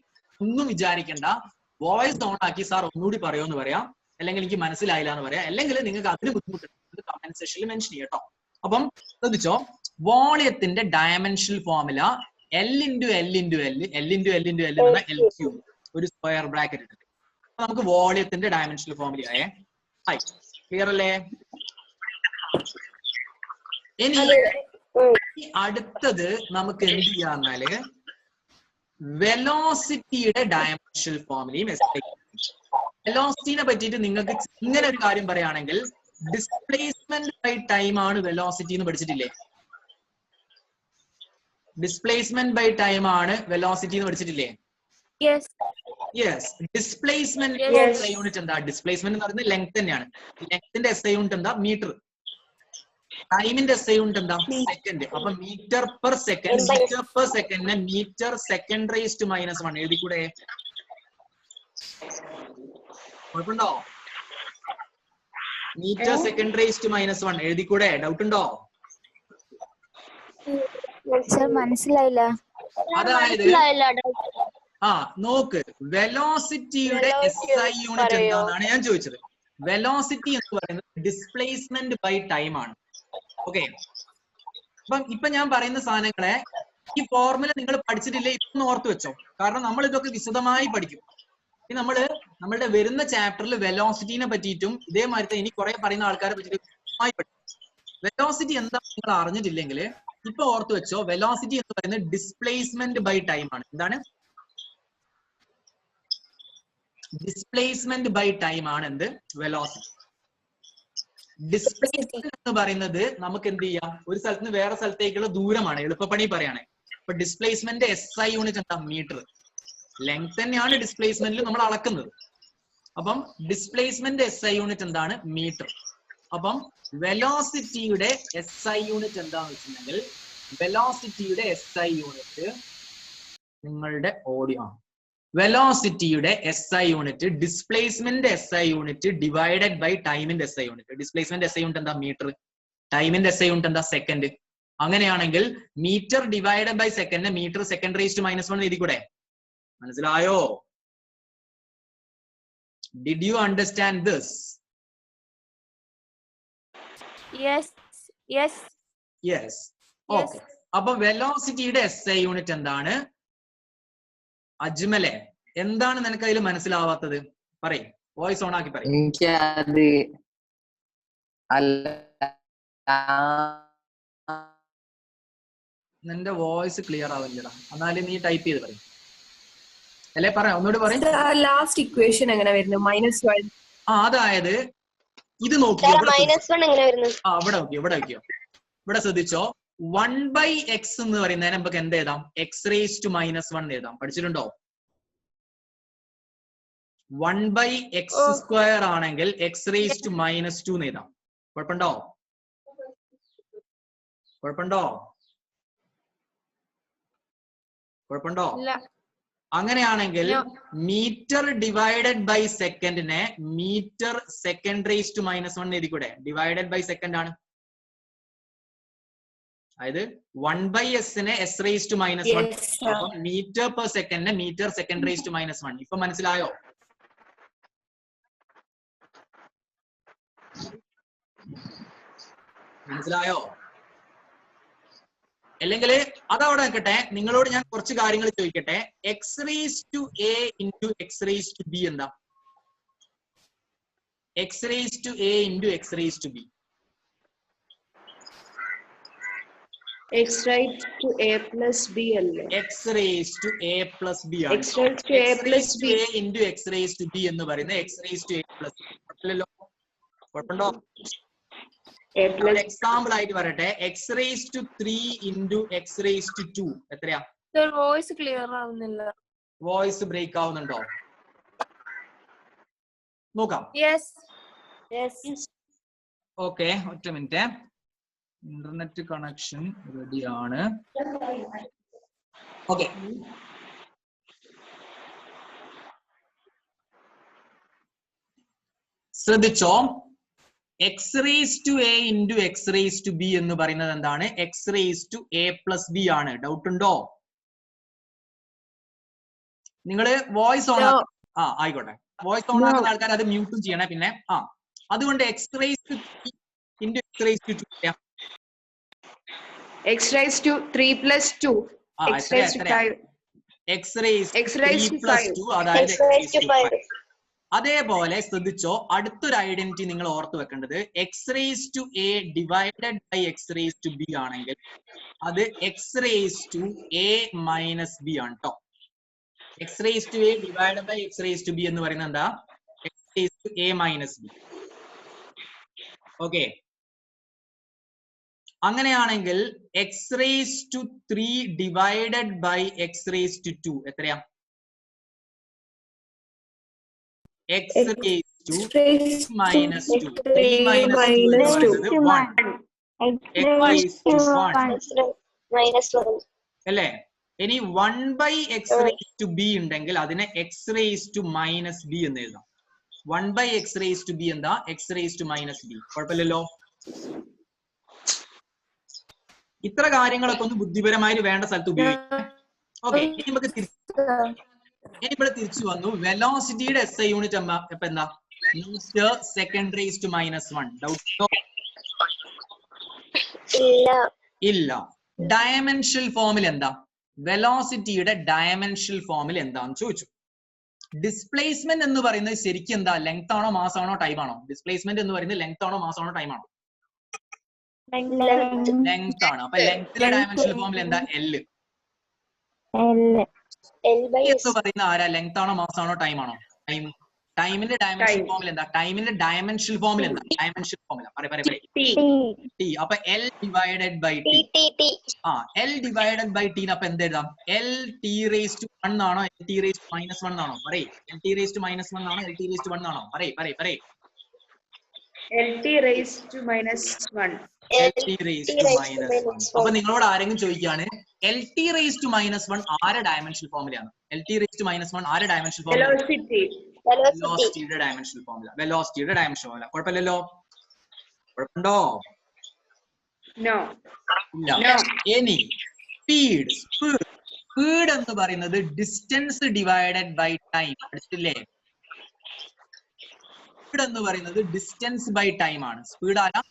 ഒന്നും വിചാരിക്കണ്ട. വോയിസ് ഓൺ ആക്കി സാർ ഒന്നുകൂടി പറയുമെന്ന് പറയാം, അല്ലെങ്കിൽ എനിക്ക് മനസ്സിലായില്ല എന്ന് പറയാം, അല്ലെങ്കിൽ നിങ്ങൾക്ക് അതിന് ബുദ്ധിമുട്ടുണ്ട് കമന്റ് സെക്ഷനിൽ മെൻഷൻ ചെയ്യട്ടോ. അപ്പം ശ്രദ്ധിച്ചോ, വോളിയത്തിന്റെ dimensional formula L into L into L എന്ന L ക്യൂബ്, ഒരു സ്ക്വയർ ബ്രാക്കറ്റ് ഇട്ടിട്ട് നമുക്ക് വോളിയത്തിന്റെ ഡയമെൻഷണൽ ഫോർമുലയായേ. ഹായ്, ക്ലിയർ അല്ലേ? ഇനി അടുത്തത് നമുക്ക് എന്ത് ചെയ്യാന്നാല് വെലോസിറ്റിയുടെ ഡയമെൻഷണൽ ഫോർമുലയും. വെലോസിറ്റിനെ പറ്റിയിട്ട് നിങ്ങൾക്ക് ഇങ്ങനെ ഒരു കാര്യം പറയുകയാണെങ്കിൽ ഡിസ്പ്ലേസ്മെന്റ് ബൈ ടൈം ആണ് വെലോസിറ്റി എന്ന് പഠിച്ചിട്ടില്ലേ? ഡിസ്പ്ലേസ്മെന്റ് ബൈ ടൈം ആണ് വെലോസിറ്റി എന്ന് പഠിച്ചിട്ടില്ലേ? യെസ്. ഡിസ്പ്ലേസ്മെന്റ് യൂണിറ്റ് എന്താ? ഡിസ്പ്ലേസ്മെന്റ് എന്ന് പറയുന്നത് ലെങ്ത് തന്നെയാണ്. ലെങ്ത്തിന്റെ SI യൂണിറ്റ് എന്താ? മീറ്റർ. ടൈമിന്റെ SI യൂണിറ്റ് എന്താ? സെക്കൻഡ്. അപ്പൊ metre per second. Metre per സെക്കൻഡിനെ മീറ്റർ സെക്കൻഡ് റേസ് ടു -1 എഴുതിക്കൂടെ? കുഴപ്പമുണ്ടോ? മീറ്റർ സെക്കൻഡ് റേസ് ടു -1 എഴുതിക്കൂടെ? ഡൗട്ട് ഉണ്ടോ? മനസ്സിലായില്ല. അതായത് നോക്ക്, വെലോസിറ്റിയുടെ SI യൂണിറ്റ് എന്താണെന്നാണ് ഞാൻ ചോദിച്ചത്. വെലോസിറ്റി എന്ന് പറയുന്നത് ഡിസ്പ്ലേസ്മെന്റ് ബൈ ടൈം ആണ്. ഓക്കെ, അപ്പം ഇപ്പൊ ഞാൻ പറയുന്ന സാധനങ്ങളെ ഈ ഫോർമുല നിങ്ങൾ പഠിച്ചിട്ടില്ലേ ഇതൊന്ന് ഓർത്ത് വെച്ചോ, കാരണം നമ്മൾ ഇതൊക്കെ വിശദമായി പഠിക്കും. ഇനി നമ്മളുടെ വരുന്ന ചാപ്റ്ററിൽ വെലോസിറ്റിനെ പറ്റിയിട്ടും ഇതേമാതിരി ഇനി കുറെ പറയുന്ന ആൾക്കാരെ പറ്റിയിട്ട് വിശദമായി പഠിക്കും. വെലോസിറ്റി എന്താ നിങ്ങൾ അറിഞ്ഞിട്ടില്ലെങ്കിൽ ഇപ്പൊ ഓർത്ത് വെച്ചോ, വെലോസിറ്റി എന്ന് പറയുന്നത് ഡിസ്പ്ലേസ്മെന്റ് ബൈ ടൈം ആണ്. എന്താണ്? ഡിസ്പ്ലേസ്മെന്റ് ബൈ ടൈം ആണ് എന്ത്? വെലോസിറ്റി. ഡിസ്പ്ലേസ്മെന്റ് എന്ന് പറയുന്നത് നമുക്ക് എന്ത് ചെയ്യാം, ഒരു സ്ഥലത്ത് നിന്ന് വേറെ സ്ഥലത്തേക്കുള്ള ദൂരമാണ്. എളുപ്പപ്പണി പറയണേ. അപ്പൊ ഡിസ്പ്ലേസ്മെന്റ് SI യൂണിറ്റ് എന്താ? മീറ്റർ. ലെങ്ത് തന്നെയാണ് ഡിസ്പ്ലേസ്മെന്റിൽ നമ്മൾ അളക്കുന്നത്. അപ്പം ഡിസ്പ്ലേസ്മെന്റ് SI യൂണിറ്റ് എന്താണ്? മീറ്റർ. അപ്പം വെലോസിറ്റിയുടെ SI യൂണിറ്റ് എന്താന്ന് വെച്ചിട്ടുണ്ടെങ്കിൽ വെലോസിറ്റിയുടെ SI യൂണിറ്റ് നിങ്ങളുടെ ഓഡിയോ ആണ്. വെലോസിറ്റിയുടെ SI unit displacement SI unit divided by ടൈമിന്റെ SI unit. Displacement SI unit എന്താ? മീറ്റർ. ടൈമിന്റെ SI യൂണിറ്റ് എന്താ? സെക്കൻഡ്. അങ്ങനെയാണെങ്കിൽ metre divided by second metre second raise to -1 എഴുതിക്കൂടെ? മനസ്സിലായോ? Did you understand this? Yes. Okay. അപ്പൊ വെലോസിറ്റിയുടെ SI യൂണിറ്റ് എന്താണ്? അജ്മലെ, എന്താണ് നിനക്ക് അതിൽ മനസ്സിലാവാത്തത്? പറയ്, വോയിസ് ഓൺ ആക്കി പറയ്. നിന്റെ വോയിസ് ക്ലിയർ ആവില്ലടാ, എന്നാലും നീ ടൈപ്പ് ചെയ്ത് പറയും. അല്ലെ പറയാം, ഒന്നുകൂടി പറയും. ലാസ്റ്റ് ഇക്വേഷൻ എങ്ങനെ വരുന്നു? -12. അതായത് ഇത് നോക്കിയോ, ഇവിടെ നോക്കിയോ, ഇവിടെ ശ്രദ്ധിച്ചോ. 1/x എന്ന് പറയുന്നതിന് നമുക്ക് എന്ത് എഴുതാം? x raised to -1 എഴുതാം. പഠിച്ചിട്ടുണ്ടോ? 1/x² ആണെങ്കിൽ x raised to -2 എന്ന് എഴുതാം. കുഴപ്പമുണ്ടോ? അങ്ങനെയാണെങ്കിൽ മീറ്റർ ഡിവൈഡഡ് ബൈ സെക്കൻഡിനെ മീറ്റർ സെക്കൻഡ് റേസ് ടു -1 എഴുതിക്കൂടെ? ഡിവൈഡഡ് ബൈ സെക്കൻഡ് ആണ്. അതായത് 1/s നെ s raised to -1, അപ്പം മീറ്റർ പെർ സെക്കൻഡിനെ മീറ്റർ സെക്കൻഡ് റേസ് ടു -1. ഇപ്പൊ മനസ്സിലായോ? അല്ലെങ്കിൽ അതവിടെ നിൽക്കട്ടെ, നിങ്ങളോട് ഞാൻ കുറച്ച് കാര്യങ്ങൾ ചോദിക്കട്ടെ. x raised to a into x raised to b എന്താ? x raised to a into x raised to b. x raised to a plus b അല്ലേ? x raised to a plus b ആണ്. x raised to a plus b into x raised to b എന്ന് പറയുന്നത് x raised to a plus b അല്ലല്ലോ? കുഴപ്പമുണ്ടോ? Example ആയിട്ട് പറയട്ടെ, x raised to 3 into x raised to 2 എത്രയാ? Voice clear ആവുന്നില്ല. Voice break ആവുന്നുണ്ടോ? നോക്കാം. യെസ്. ഓക്കെ, ഒറ്റ മിനിറ്റ്. ഇന്റർനെറ്റ് കണക്ഷൻ റെഡിയാണ്. ഓക്കെ, ശ്രദ്ധിച്ചോ. X raise to A into X raise to B എന്ന് പറയുന്നത് എന്താണ്? X raise to A plus B ആണ്. ഡൗട്ട് ഉണ്ടോ? നിങ്ങള് വോയിസ് ഓൺ ആയിക്കോട്ടെ. വോയിസ് ഓൺ ആക്കുന്ന ആൾക്കാർ അത് മ്യൂട്ടും ചെയ്യണേ. പിന്നെ അതുകൊണ്ട് X raise to into X raise to 2 X raised to 3 plus 2. X raised to 5. X raise X raised to 5. 2 അതായത് അതേപോലെ ശ്രദ്ധിച്ചോ, അടുത്തൊരു ഐഡന്റിറ്റി നിങ്ങൾ ഓർത്ത് വെക്കേണ്ടത് X raise to A divided by X raise to B ആണെങ്കിൽ അത് X raise to A minus B ആണ് കേട്ടോ. X raise to A divided by X raise to B എന്ന് പറയുന്നത് എന്താ? X raise to A minus B. Okay, അങ്ങനെയാണെങ്കിൽ X raise to 3 divided by X raise to 2 എത്രയാ? X raise to minus 2. 3 minus 2 എന്ന് പറയുന്നത് 1. X raise to 1 അല്ലേ? ഇനി 1 by X raise to B ഉണ്ടെങ്കിൽ അതിനെ X raise to minus B എന്ന് എഴുതാം. 1 by X raise to B എന്താ? X raise to minus B. കുഴപ്പമില്ലല്ലോ. ഇത്ര കാര്യങ്ങളൊക്കെ ഒന്ന് ബുദ്ധിപരമായി വേണ്ട സ്ഥലത്ത് ഉപയോഗിക്കാം. ഓക്കെ, ഇനി നമുക്ക് തിരിച്ചു വന്നു. വെലോസിറ്റിയുടെ എസ് ഐ യൂണിറ്റ് ഇപ്പൊ എന്താ? Second raise to minus 1. ഡൗട്ടോ? ഇല്ല. ഡയമെൻഷണൽ ഫോമിൽ എന്താ? വെലോസിറ്റിയുടെ ഡയമെൻഷണൽ ഫോമിൽ എന്താന്ന് ചോദിച്ചു. ഡിസ്പ്ലേസ്മെന്റ് എന്ന് പറയുന്നത് ശരിക്കും എന്താ? ലെങ്ത് ആണോ മാസ് ആണോ ടൈം ആണോ? ഡിസ്പ്ലേസ്മെന്റ് എന്ന് പറയുന്നത് ലെങ്ത് ആണോ മാസ് ആണോ ടൈം ആണോ? ലെങ്ത് ആണ്. അപ്പൊ ലെങ്ത്തിന്റെ ഡയമെൻഷണൽ ഫോമിൽ എന്താ? എൽ എന്ന് പറയുന്ന ആരാ? ലെങ്ത് ആണോ മാസ് ആണോ ടൈം ആണോ? ടൈം. ടൈമിന്റെ ഡയമെൻഷണൽ ഫോമിൽ എന്താ? ടൈമിന്റെ ഡയമെൻഷണൽ ഫോമിൽ എന്താ? ഡയമെൻഷണൽ ഫോമിൽ ടി. അപ്പൊ L divided by T. L divided by T. അപ്പൊ എന്ത് എഴുതാം? എൽ ടി റേസ് ടു 1 ആണോ? L T raise to minus 1 ആണോ? പറയ്. L T raise to minus 1 ആണോ? എൽ ടി റേസ് ടു 1 ആണോ? പറയ്. LT raised to minus 1. LT raised to minus 1. അപ്പൊ നിങ്ങളോട് ആരെങ്കിലും ചോദിക്കുകയാണ് L T raise to minus 1 ആരെ ഡയമെൻഷണൽ ഫോമിലാണ്? L T raise to minus 1 ആരെ ഡയമെൻഷണൽ ഫോമിലാണ്? വെലോസിറ്റിയുടെ ഡയമെൻഷണൽ ഫോമില. വെലോസിറ്റിയുടെ ഡയമെൻഷണൽ ഫോമില. കുഴപ്പമില്ലല്ലോ. കുഴപ്പമുണ്ടോ? ഇല്ല. ഇനി സ്പീഡ്. സ്പീഡ് എന്ന് പറയുന്നത് ഡിസ്റ്റൻസ് ഡിവൈഡഡ് ബൈ ടൈം. അടുത്തില്ലേ? സ്പീഡ് എന്ന് പറയുന്നത് ഡിസ്റ്റൻസ് ബൈ ടൈം ആണ്. സ്പീഡ് ആരാ?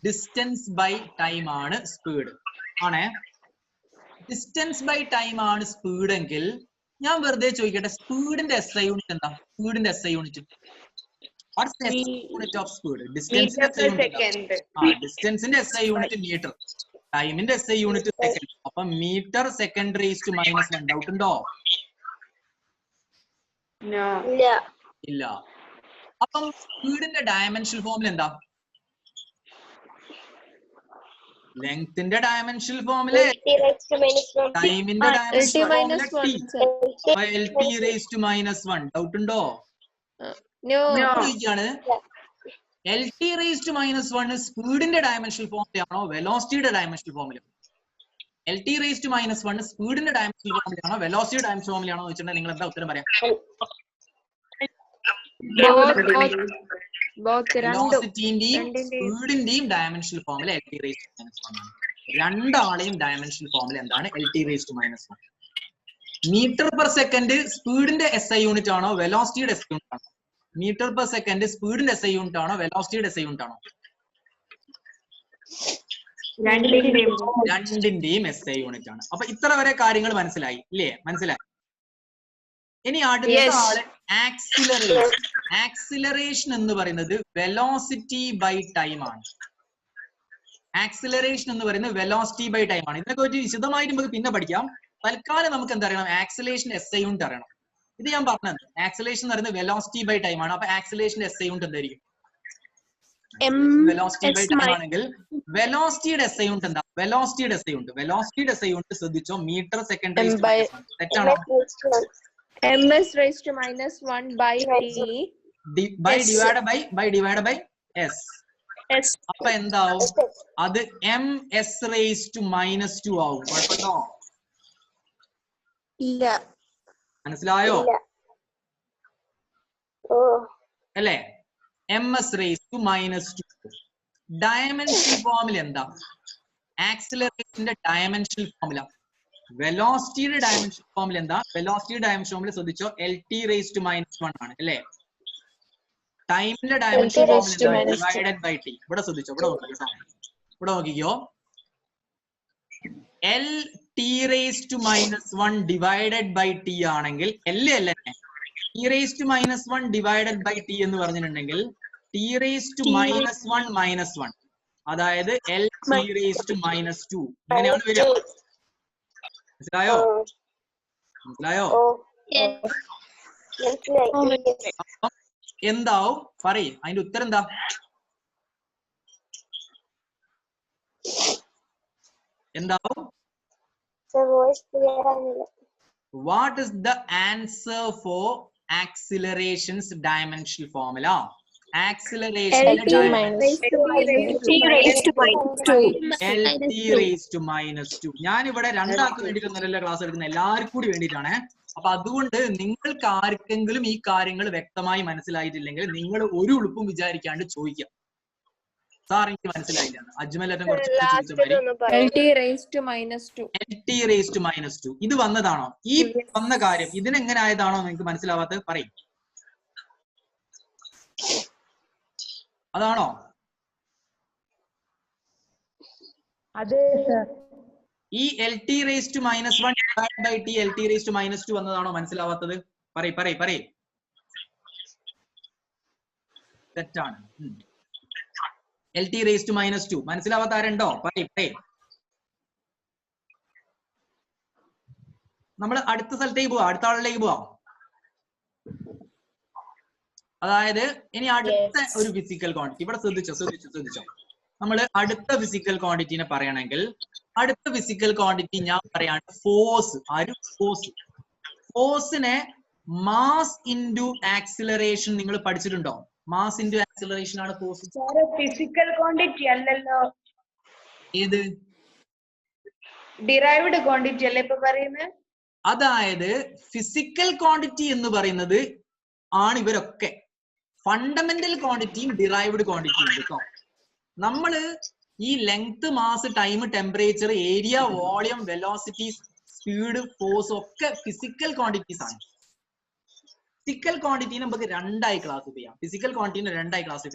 ഡിസ്റ്റൻസ് ബൈ ടൈം ആണ് സ്പീഡ്. ആണേ, ഡിസ്റ്റൻസ് ബൈ ടൈം ആണ് സ്പീഡ് എങ്കിൽ ഞാൻ വെറുതെ ചോദിക്കട്ടെ, സ്പീഡിന്റെ എസ് ഐ യൂണിറ്റ് എന്താ? സ്പീഡിന്റെ S I unit unit of speed. ഡിസ്റ്റൻസിന്റെ എസ് ഐ യൂണിറ്റ് മീറ്റർ, ടൈമിന്റെ എസ് ഐ യൂണിറ്റ് സെക്കൻഡ്. അപ്പൊ metre second raise to minus 1. Doubt ഉണ്ടോ? ഇല്ല. അപ്പം സ്പീഡിന്റെ ഡയമെൻഷണൽ ഫോമിൽ എന്താ? ലെങ്ത്തിന്റെ ഡയമെൻഷണൽ ഫോമില് ടൈമിന്റെ ഡയമെൻഷണൽ ഫോമില് T. L T raise to minus 1. Doubt ഉണ്ടോ? ചോദിക്കാണ് L T raise to minus 1 സ്പീഡിന്റെ ഡയമെൻഷണൽ ഫോമിലാണോ വെലോസിറ്റിയുടെ ഡയമെൻഷണൽ ഫോമിലാണോ? L T raise to minus 1 സ്പീഡിന്റെ ഡയമെൻഷണൽ ഫോമിലാണോ വെലോസിറ്റിയുടെ ഡയമെൻഷണൽ ഫോമിലാണോ എന്ന് വെച്ചിട്ടുണ്ടെങ്കിൽ നിങ്ങൾ എന്താ ഉത്തരം പറയാം? വെലോസിറ്റിന്റെയും സ്പീഡിന്റെയും ഡയമെൻഷണൽ ഫോമിൽ L T raise to minus 1 ആണ്. രണ്ടാളെയും ഡയമെൻഷണൽ ഫോമിൽ എന്താണ്? L T raise to minus 1. Metre per second സ്പീഡിന്റെ എസ് ഐ യൂണിറ്റ് ആണോ വെലോസിറ്റിയുടെ എസ് ഐ യൂണിറ്റ് ആണോ? മീറ്റർ പെർ സെക്കൻഡ് സ്പീഡിന്റെ എസ് ഐ യൂണിറ്റ് ആണോ വെലോസിറ്റിയുടെ എസ് ഐ യൂണിറ്റ് ആണോ? രണ്ടിന്റെയും എസ് ഐ യൂണിറ്റ് ആണ്. അപ്പൊ ഇത്ര വരെ കാര്യങ്ങൾ മനസ്സിലായി ഇല്ലേ? മനസ്സിലായി. ഇനി അടുത്ത ആള് ആക്സിലറേഷൻ. ആക്സിലറേഷൻ എന്ന് പറയുന്നത് വെലോസിറ്റി ബൈ ടൈം ആണ്. ആക്സിലറേഷൻ എന്ന് പറയുന്നത് വെലോസിറ്റി ബൈ ടൈം ആണ്. ഇതിനെ കുറിച്ച് വിശദമായിട്ട് നമുക്ക് പിന്നെ പഠിക്കാം. തൽക്കാലം നമുക്ക് എന്തറിയണം? ആക്സിലേഷൻ എസ് ഐ യൂണിറ്റ് അറിയണം. ഇത് ഞാൻ പറഞ്ഞത് ആക്സിലേഷൻ എന്ന് പറയുന്നത് വെലോസിറ്റി ബൈ ടൈം ആണ്. അപ്പൊ ആക്സിലേഷൻ എസ് ഐ യൂണിറ്റ് എന്തായിരിക്കും? വെലോസിറ്റി ബൈ ടൈം ആണെങ്കിൽ വെലോസിറ്റിയുടെ എസ് ഐ യൂണിറ്റ് എന്താ? വെലോസിറ്റിയുടെ എസ് ഐ യൂണിറ്റ്. വെലോസിറ്റിയുടെ എസ് ഐ യൂണിറ്റ് ശ്രദ്ധിച്ചോ, മീറ്റർ സെക്കൻഡ്. തെറ്റാണോ? ms raised to minus 1 by t divide by s. അപ്പൊ എന്താവും? അത് ms raised to -2 ആവും. കുഴപ്പമുണ്ടോ? ഇല്ല. മനസ്സിലായോ? അല്ലേ? ms raised to -2. Dimensional formula എന്താ? ആക്സിലറേഷന്റെ ഡയമെൻഷണൽ ഫോർമുല, വെലോസിറ്റിയുടെ ഡയമെൻഷണൽ ഫോർമുല എന്താ? വെലോസിറ്റിയുടെ ഡയമെൻഷണൽ ഫോർമുല ശ്രദ്ധിച്ചോ, lt raised to -1 ആണ് അല്ലേ? ടൈമിന്റെ ഡയമെൻഷണൽ ഫോർമുല എന്താ? Divided by t. ഇവിടെ ശ്രദ്ധിച്ചോ, ഇവിടെ നോക്കിക്കോ, lt raised to -1 divided by t ആണെങ്കിൽ l അല്ലേ, t raised to -1 divided by t എന്ന് പറഞ്ഞിട്ടുണ്ടെങ്കിൽ t raised to -1 അതായത് lt raised to -2 ഇങ്ങനെയാണ് വരിക. മനസ്സിലായോ? എന്താവും പറയ്, അതിന്റെ ഉത്തരം എന്താ? എന്താവും? What is the answer for acceleration's dimensional formula? Acceleration lt raised to -2. ഞാൻ ഇവിടെ രണ്ടാൾക്ക് വേണ്ടിയിട്ടൊന്നല്ല ക്ലാസ് എടുക്കുന്നത്, എല്ലാവർക്കും കൂടി വേണ്ടിയിട്ടാണ്. അപ്പൊ അതുകൊണ്ട് നിങ്ങൾക്ക് ആർക്കെങ്കിലും ഈ കാര്യങ്ങൾ വ്യക്തമായി മനസ്സിലായിട്ടില്ലെങ്കിൽ നിങ്ങൾ ഒരു ഉളുപ്പും വിചാരിക്കാണ്ട് ചോദിക്കാം, സാർ എനിക്ക് മനസ്സിലായില്ല. അജ്മൽ ഏറ്റവും കുറച്ച് lt raised to -2. ഇത് വന്നതാണോ? ഈ വന്ന കാര്യം ഇതിനെങ്ങനെ ആയതാണോ നിങ്ങൾക്ക് മനസ്സിലാവാത്തത്? പറയും, അതാണോ? അതെ സർ. ഈ lt raised to -1 divided by t lt raised to -2 വന്നതാണോ മനസ്സിലാവാത്തത്? പറയ്. തെറ്റാണ്. lt raised to -2 മനസ്സിലാവാത്ത ആരുണ്ടോ? പറയ്. നമ്മൾ അടുത്ത സ്ഥലത്തേക്ക് പോവാം, അടുത്ത ആളിലേക്ക് പോവാം. അതായത് ഇനി അടുത്ത ഒരു ഫിസിക്കൽ ക്വാണ്ടിറ്റി, ഇവിടെ ശ്രദ്ധിച്ചോ. നമ്മൾ അടുത്ത ഫിസിക്കൽ ക്വാണ്ടിറ്റിനെ പറയണമെങ്കിൽ അടുത്ത ഫിസിക്കൽ ക്വാണ്ടിറ്റി ഞാൻ പറയാണ് ഫോഴ്സ്. ഫോഴ്സിനെ മാസ് ഇൻറ്റു ആക്സിലറേഷൻ നിങ്ങൾ പഠിച്ചിട്ടുണ്ടോ? മാസ് ഇൻറ്റു ആക്സിലറേഷൻ ആണ് ഫോഴ്സ്. ഫിസിക്കൽ ക്വാണ്ടിറ്റി അല്ലല്ലോ, ഏത്? ഡിറൈവ്ഡ് ക്വാണ്ടിറ്റി അല്ലേ ഇപ്പൊ പറയുന്നത്? അതായത് ഫിസിക്കൽ ക്വാണ്ടിറ്റി എന്ന് പറയുന്നത് ആണ് ഇവരൊക്കെ. ഫണ്ടമെന്റൽ ക്വാണ്ടിറ്റിയും ഡിറൈവ്ഡ് ക്വാണ്ടിറ്റിയും ഉണ്ട് കേട്ടോ. നമ്മള് ഈ length, mass, time, temperature, area, volume, velocity, speed, force ഒക്കെ ഫിസിക്കൽ ക്വാണ്ടിറ്റീസ് ആണ്. ഫിസിക്കൽ ക്വാണ്ടിറ്റിനെ നമുക്ക് രണ്ടായി ക്ലാസിഫൈ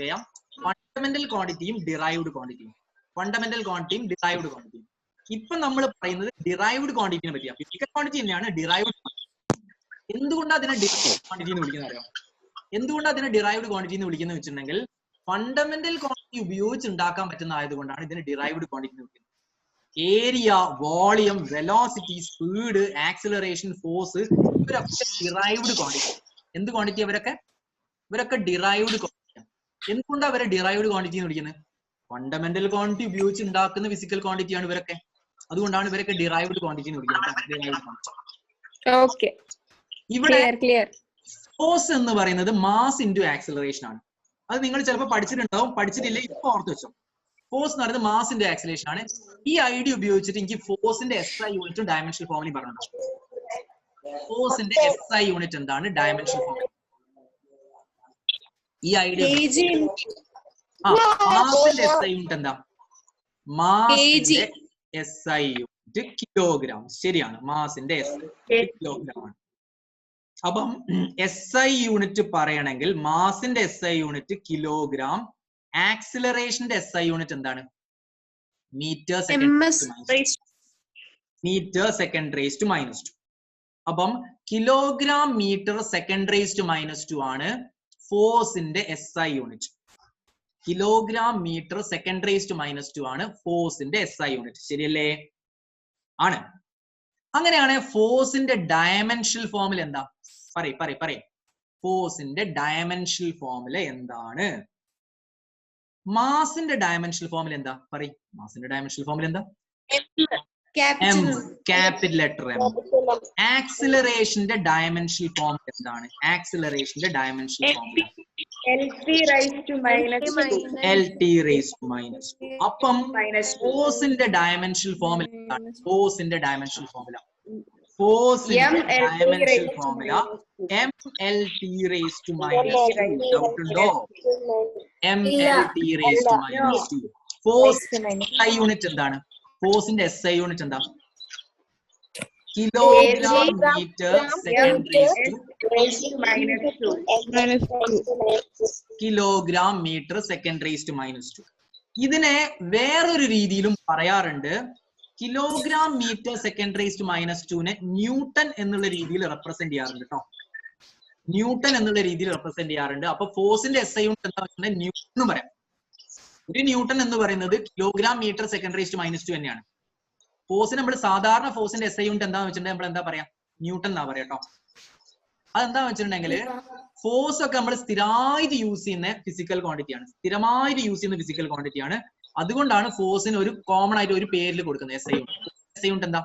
ചെയ്യാം. ഫണ്ടമെന്റൽ ക്വാണ്ടിറ്റിയും ഡിറൈവ്ഡ് ക്വാണ്ടിറ്റിയും. ഇപ്പൊ നമ്മൾ പറയുന്നത് ഡിറൈവ്ഡ് ക്വാണ്ടിറ്റിനെ പറ്റിയാണ്. ഫിസിക്കൽ ക്വാണ്ടിറ്റി തന്നെയാണ് ഡിറൈവ്ഡ് ക്വാണ്ടിറ്റി. എന്തുകൊണ്ടാണ് അതിനെ ഡിറൈവ്ഡ് ക്വാണ്ടിറ്റി എന്ന് വിളിക്കുന്നത് അറിയാം? എന്തുകൊണ്ടാണ് അതിനെ ഡിറൈവ്ഡ് ക്വാണ്ടിറ്റി എന്ന് വിളിക്കുന്നത് വെച്ചിട്ടുണ്ടെങ്കിൽ ഫണ്ടമെന്റൽ ക്വാണ്ടിറ്റി ഉപയോഗിച്ച് ഉണ്ടാക്കാൻ പറ്റുന്ന ആയതുകൊണ്ടാണ് ഇതിനെ ഡിറൈവ്ഡ് ക്വാണ്ടിറ്റി എന്ന് വിളിക്കുന്നത്. Area, volume, velocity, speed, acceleration, force ഇവരൊക്കെ ഡിറൈവ്ഡ് ക്വാണ്ടിറ്റി. എന്ത് ക്വാണ്ടിറ്റി? ഇവരൊക്കെ ഡിറൈവ്ഡ് ക്വാണ്ടിറ്റി. എന്തുകൊണ്ടാണ് അവരെ ഡിറൈവ്ഡ് ക്വാണ്ടിറ്റി എന്ന് വിളിക്കുന്നത്? ഫണ്ടമെന്റൽ ക്വാണ്ടിറ്റി ഉപയോഗിച്ച് ഉണ്ടാക്കുന്ന ഫിസിക്കൽ ക്വാണ്ടിറ്റിയാണ് ഇവരൊക്കെ. അതുകൊണ്ടാണ് ഇവരൊക്കെ ഡിറൈവ്ഡ് ക്വാണ്ടിറ്റി എന്ന് വിളിക്കുന്നത്. ഇവിടെ ഫോഴ്സ് എന്ന് പറയുന്നത് മാസ് ഇൻറ്റു ആക്സിലറേഷൻ ആണ്. അത് നിങ്ങൾ ചിലപ്പോൾ പഠിച്ചിട്ടുണ്ടാവും, പഠിച്ചിട്ടില്ല ഇപ്പൊ ഓർത്ത് വെച്ചോ. ഫോഴ്സ് എന്ന് പറയുന്നത് മാസ് ഇൻറ്റു ആക്സിലറേഷൻ ആണ്. ഈ ഐഡിയ ഉപയോഗിച്ചിട്ട് എനിക്ക് ഫോഴ്സിന്റെ SI യൂണിറ്റും ഡയമെൻഷണൽ ഫോമിലും പറഞ്ഞിട്ടുണ്ടാവും. ഫോഴ്സിന്റെ SI യൂണിറ്റ് എന്താണ്? Dimensional form. ഈ ഐഡിയ മാസിന്റെ SI യൂണിറ്റ് എന്താ? മാസിന്റെ SI യൂണിറ്റ് കിലോഗ്രാം. ശരിയാണ്, മാസിന്റെ SI കിലോഗ്രാം ആണ്. അപ്പം SI യൂണിറ്റ് പറയണമെങ്കിൽ മാസിന്റെ SI യൂണിറ്റ് കിലോഗ്രാം, ആക്സിലറേഷന്റെ SI യൂണിറ്റ് എന്താണ്? Metre second raise to -2. അപ്പം kilogram metre second raise to -2 ആണ് ഫോഴ്സിന്റെ SI unit. Kilogram metre second raise to -2 ആണ് ഫോഴ്സിന്റെ SI യൂണിറ്റ്. ശരിയല്ലേ? ആണ്. അങ്ങനെയാണ് ഫോഴ്സിന്റെ ഡയമെൻഷണൽ ഫോർമുല എന്താ? പറയ്. ഫോഴ്സിന്റെ ഡയമെൻഷണൽ ഫോർമുല എന്താണ്? മാസിന്റെ ഡയമെൻഷണൽ ഫോർമുല എന്താ? മാസിന്റെ ഡയമെൻഷണൽ ഫോർമുല എന്താ? M, capital letter M. ആക്സിലറേഷന്റെ ഡയമെൻഷണൽ ഫോർമുല എന്താണ്? ആക്സിലറേഷന്റെ dimensional formula LT raised to minus 2. LT raised to minus 2. അപ്പം ഫോഴ്സിന്റെ ഡയമെൻഷണൽ ഫോർമുല എന്താണ്? ഫോഴ്സിന്റെ dimensional formula dimensional formula MLT raised to minus 2. Doubt ഉണ്ടോ? MLT raised to minus 2. Force SI unit എന്താണ്? ഫോഴ്സിന്റെ SI യൂണിറ്റ് എന്താ? Kilogram metre second raised to minus 2. Kilogram metre second raise to minus 2. ഇതിനെ വേറൊരു രീതിയിലും പറയാറുണ്ട്. Kilogram metre second raise to minus 2നെ newton എന്നുള്ള രീതിയിൽ റെപ്രസെന്റ് ചെയ്യാറുണ്ട് കേട്ടോ. ന്യൂട്ടൺ എന്നുള്ള രീതിയിൽ റെപ്രസെന്റ് ചെയ്യാറുണ്ട്. അപ്പൊ ഫോഴ്സിന്റെ SI യൂണിറ്റ് എന്താ പറയുന്നത്? ന്യൂട്ടൺ എന്ന് പറയാം. ഒരു ന്യൂട്ടൺ എന്ന് പറയുന്നത് kilogram metre second raise to minus 2 തന്നെയാണ്. ഫോഴ്സിന് നമ്മൾ സാധാരണ ഫോഴ്സിന്റെ SI യൂണിറ്റ് എന്താന്ന് വെച്ചിട്ടുണ്ടെങ്കിൽ നമ്മൾ എന്താ പറയാ? ന്യൂട്ടൺ എന്നാ പറയാ കേട്ടോ. അതെന്താ വെച്ചിട്ടുണ്ടെങ്കിൽ ഫോഴ്സ് ഒക്കെ നമ്മൾ സ്ഥിരമായിട്ട് യൂസ് ചെയ്യുന്ന ഫിസിക്കൽ ക്വാണ്ടിറ്റി ആണ്. സ്ഥിരമായിട്ട് യൂസ് ചെയ്യുന്ന ഫിസിക്കൽ ക്വാണ്ടിറ്റി ആണ്. അതുകൊണ്ടാണ് ഫോഴ്സിന് ഒരു കോമൺ ആയിട്ട് ഒരു പേരിൽ കൊടുക്കുന്നത് SI യൂണിറ്റ്. SI യൂണിറ്റ് എന്താ?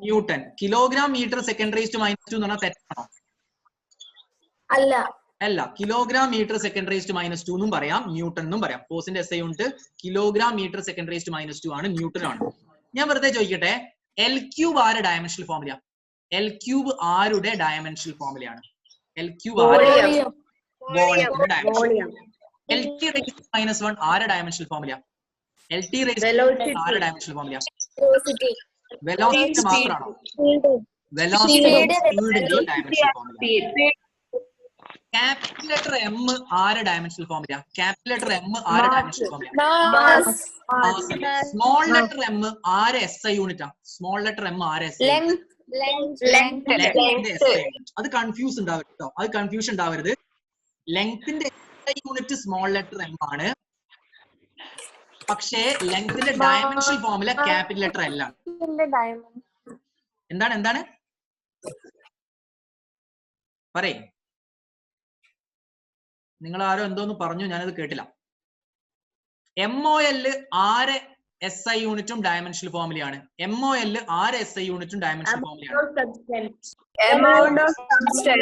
Newton. Kilogram metre second raise to minus 2 എന്ന് പറഞ്ഞാൽ തെറ്റാണോ? അല്ല. Kilogram metre second raise to minus 2 എന്നും പറയാം, ന്യൂട്ടൺ എന്നും പറയാം. ഫോഴ്സിന്റെ SI unit kilogram metre second raise to minus 2 ആണ്, ന്യൂട്ടൺ ആണ്. ഞാൻ വെറുതെ ചോദിക്കട്ടെ, L ക്യൂബ് ആരുടെ ഡയമെൻഷണൽ ഫോർമുല? L ക്യൂബ് ആരുടെ ഡയമെൻഷണൽ ഫോർമുലയാണ്? L ക്യൂബ് ആരുടെ? വോളിയത്തിന്റെ dimension. LT raise to minus 1 ആരുടെ dimensional formula? LT raise to ആരുടെ ഡയമെൻഷണൽ ഫോർമുല? വെലോസിറ്റി മാത്രമാണോ? വെലോസിറ്റിയുടെ dimensional formula. Capital letter M ആരുടെ dimensional formula? Capital letter M ആരുടെ dimensional formula? Small letter M ആരെ SI യൂണിറ്റാ? സ്മോൾ ലെറ്റർ M ആരെ SI unit? അത് കൺഫ്യൂസ് ഉണ്ടാവരുത് കേട്ടോ. അത് കൺഫ്യൂഷൻ ഉണ്ടാവരുത്. ലെങ്ത്തിന്റെ SI unit small letter M ആണ്. പക്ഷേ ലെങ്ത്തിന്റെ dimensional formula capital letter L ആണ്. എന്താണ് പറയേ. നിങ്ങൾ ആരോ എന്തോന്ന് പറഞ്ഞു, ഞാനത് കേട്ടില്ല. MOL ആരെ SI യൂണിറ്റും ഡയമെൻഷണൽ ഫോർമുലയാണ്. MOL ആരെ SI യൂണിറ്റും ഡയമെൻഷണൽ ഫോർമുലയാണ്. Amount of substance.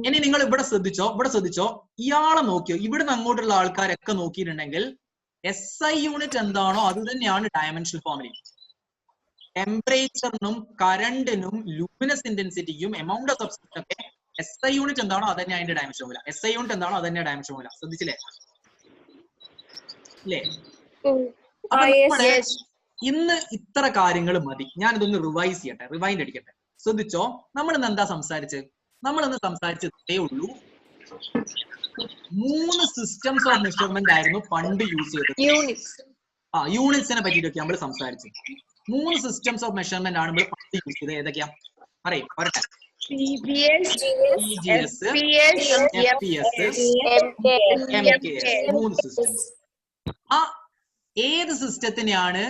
ഇനി നിങ്ങൾ ഇവിടെ ശ്രദ്ധിച്ചോ, ഇയാളെ നോക്കിയോ, ഇവിടുന്ന് അങ്ങോട്ടുള്ള ആൾക്കാരൊക്കെ നോക്കിയിട്ടുണ്ടെങ്കിൽ SI യൂണിറ്റ് എന്താണോ അത് തന്നെയാണ് ഡയമെൻഷണൽ ഫോർമുല. ടെമ്പറേച്ചറിനും കറണ്ടിനും ലൂമിനസ് ഇന്റൻസിറ്റിക്കും എമൗണ്ട് ഓഫ് സബ്സ്റ്റൻസ് ഒക്കെ SI യൂണിറ്റ് എന്താണോ അത് തന്നെ അതിന്റെ ഡയമെൻഷൻ ഫോർമുല. SI യൂണിറ്റ് എന്താണോ അത് തന്നെ ഡയമെൻഷൻ ഫോർമുല. ശ്രദ്ധിച്ചില്ലേ? അല്ലേ? ഇന്ന് ഇത്ര കാര്യങ്ങൾ മതി. ഞാനിതൊന്ന് റിവൈസ് ചെയ്യട്ടെ, റിവൈൻഡ് അടിക്കട്ടെ. ശ്രദ്ധിച്ചോ, നമ്മൾ ഇന്ന് എന്താ സംസാരിച്ചത്? നമ്മൾ ഇന്ന് സംസാരിച്ചതേ ഉള്ളൂ 3 സിസ്റ്റംസ് ഓഫ് മെഷർമെന്റ് ആയിരുന്നു പണ്ട് യൂസ് ചെയ്തത്. യൂണിറ്റ്സിനെ പറ്റിയിട്ടൊക്കെ നമ്മൾ സംസാരിച്ചു. 3 സിസ്റ്റംസ് ഓഫ് മെഷർമെന്റ് ആണ് നമ്മൾ പണ്ട് യൂസ് ചെയ്തത്. ഏതൊക്കെയാ പറയും? പറട്ടെ. CGS, CGS, FPS, FPS, MKS. 3 systems. ആ ഏത് സിസ്റ്റത്തിനെയാണ്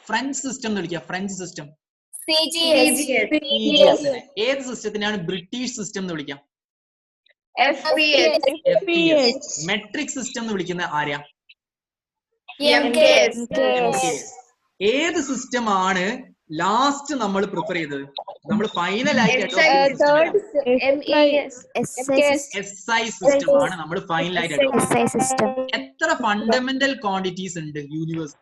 ഫ്രഞ്ച് സിസ്റ്റം എന്ന് വിളിക്കുക? French system. CGS. ഏത് സിസ്റ്റത്തിനെയാണ് ബ്രിട്ടീഷ് സിസ്റ്റം എന്ന് വിളിക്കുക? FPS. മെട്രിക് സിസ്റ്റം എന്ന് വിളിക്കുന്ന ആരെയാ? MKS. ഏത് സിസ്റ്റം ആണ് ലാസ്റ്റ് നമ്മൾ പ്രിഫർ ചെയ്തത്? നമ്മൾ ഫൈനൽ ആയിട്ട് SI സിസ്റ്റം ആണ് നമ്മൾ ഫൈനൽ ആയിട്ട്. എത്ര ഫണ്ടമെന്റൽ ക്വാണ്ടിറ്റീസ് ഉണ്ട് universe?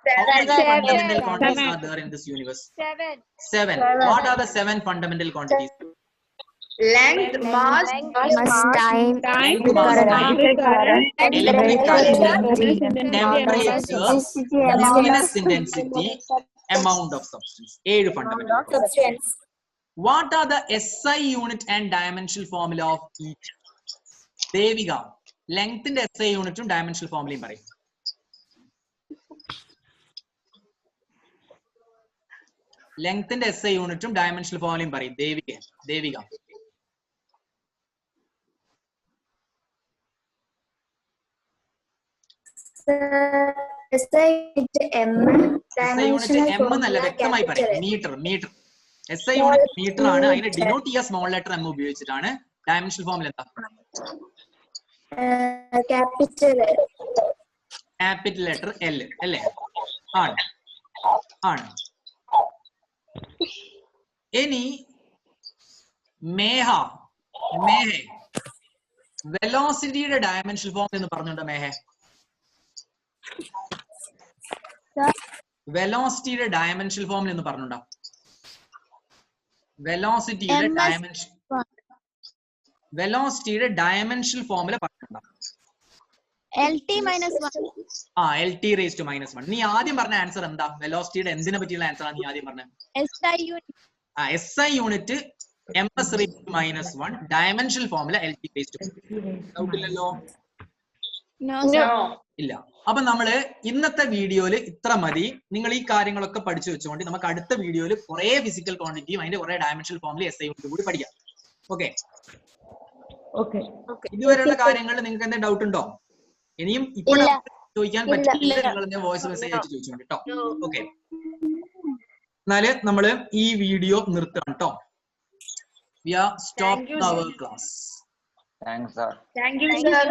Fundamental quantities are there in this universe? 7. What are the 7 fundamental quantities? Length, mass, time, electric current, temperature, luminous intensity, amount of substance. 7 fundamental quantities. What are the SI unit and dimensional formula of each? Devika, length in SI unit and dimensional formula പറയും. ലെങ്ത്തിന്റെ SI യൂണിറ്റും dimensional ഫോർമുലയും പറയും. Devika. SI unit M എന്നല്ല, വ്യക്തമായി പറയും. Metre. SI unit metre ആണ്. അതിനെ denote ചെയ്യാൻ small letter M ഉപയോഗിച്ചിട്ടാണ്. ഡയമെൻഷണൽ ഫോർമുല എന്താ? ക്യാപിറ്റൽ ലെറ്റർ L അല്ലേ? ആണ്. ഇനി മേഹ വെലോസിറ്റിയുടെ ഡയമെൻഷൻ ഫോം എന്ന് പറഞ്ഞുണ്ടോ മേഹ? വെലോസിറ്റിയുടെ ഡയമെൻഷൻ ഫോം എന്ന് പറഞ്ഞുണ്ടോ? വെലോസിറ്റിയുടെ ഡയമെൻഷൻ ഫോമിൽ പറഞ്ഞിട്ടുണ്ടോ? LT minus 1. LT raised to -1. നീ ആദ്യം പറഞ്ഞ ആൻസർ എന്താ? വെലോസിറ്റിയുടെ എന്തിനെ പറ്റിയുള്ള ആൻസർ ആണ് നീ ആദ്യം പറഞ്ഞത്? SI unit. SI unit ms raised to -1 dimension ഫോമിലെ LT raised to. ഡൗട്ട് ഇല്ലല്ലോ? No, No. ഇല്ല. അപ്പൊ നമ്മള് ഇന്നത്തെ വീഡിയോയിൽ ഇത്ര മതി. നിങ്ങൾ ഈ കാര്യങ്ങളൊക്കെ പഠിച്ചു വെച്ചുകൊണ്ട് നമുക്ക് അടുത്ത വീഡിയോയിൽ കുറെ ഫിസിക്കൽ ക്വാണ്ടിറ്റിയും അതിന്റെ കുറെ ഡയമെൻഷൻ ഫോമിൽ SI യൂണിറ്റ് കൂടി പഠിക്കാം. ഓക്കെ? ഇതുവരെയുള്ള കാര്യങ്ങളിൽ നിങ്ങൾക്ക് എന്തെങ്കിലും ഡൗട്ട് ഉണ്ടോ? ഇനിയും ഇപ്പോൾ ചോദിക്കാൻ പറ്റില്ല, നിങ്ങൾ വോയിസ് മെസ്സേജ് അയച്ച് ചോദിച്ചോണ്ട് കേട്ടോ. ഓക്കെ, എന്നാല് നമ്മള് ഈ വീഡിയോ നിർത്തണം കേട്ടോ. We are stopped our class. Thanks, sir. Thank you, sir.